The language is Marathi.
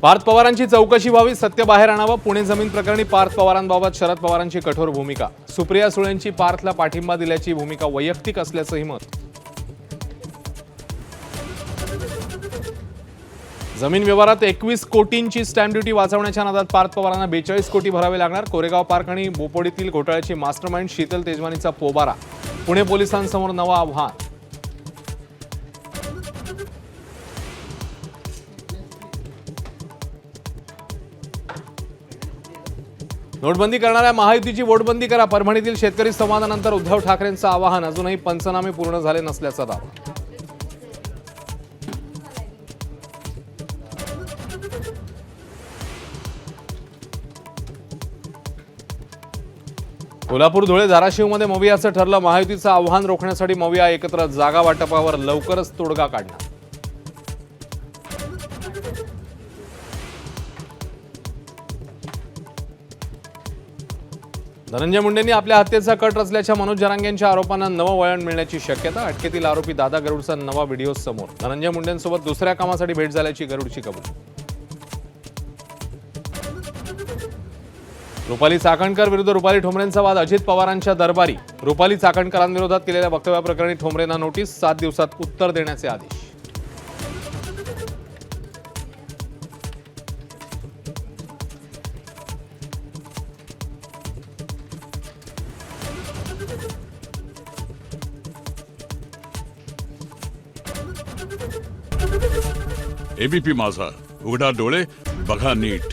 पार्थ पवारांची चौकशी व्हावी, सत्य बाहेर आणावं. पुणे जमीन प्रकरणी पार्थ पवारांबाबत शरद पवारांची कठोर भूमिका. सुप्रिया सुळेंची पार्थला पाठिंबा दिल्याची भूमिका वैयक्तिक असल्याचंही मत. जमीन व्यवहारात 21 कोटींची स्टॅम्प ड्युटी वाचवण्याच्या नादात पार्थ पवारांना 42 कोटी भरावे लागणार. कोरेगाव पार्क आणि बोपोडीतील घोटाळ्याची मास्टरमाइंड शीतल तेजवानीचा पोबारा. पुणे पोलिसांसमोर नवं आव्हान. नोटबंदी करणाऱ्या महायुतीची वोटबंदी करा. परभणीतील शेतकरी संवादानंतर उद्धव ठाकरेंचं आवाहन. अजूनही पंचनामे पूर्ण झाले नसल्याचा दावा. कोल्हापूर, धुळे, धाराशिवमध्ये मवियाचं ठरलं. महायुतीचं आव्हान रोखण्यासाठी मविया एकत्र. जागा वाटपावर लवकरच तोडगा काढणार. धनंजय मुंडेंनी आपल्या हत्येचा कट रचल्याच्या मनोज जरांगेंच्या आरोपांना नवं वळण मिळण्याची शक्यता. अटकेतील आरोपी दादा गरुडचा नवा व्हिडिओ समोर. धनंजय मुंडेंसोबत दुसऱ्या कामासाठी भेट झाल्याची गरुडची कबुली. रुपाली चाकणकर विरुद्ध रुपाली ठोंबरेंचा वाद. अजित पवारांच्या दरबारी. रुपाली चाकणकरांविरोधात केलेल्या वक्तव्याप्रकरणी ठोंबरेंना नोटीस. 7 दिवसात उत्तर देण्याचे आदेश. एबीपी माझा, उघडा डोळे बघा नीट.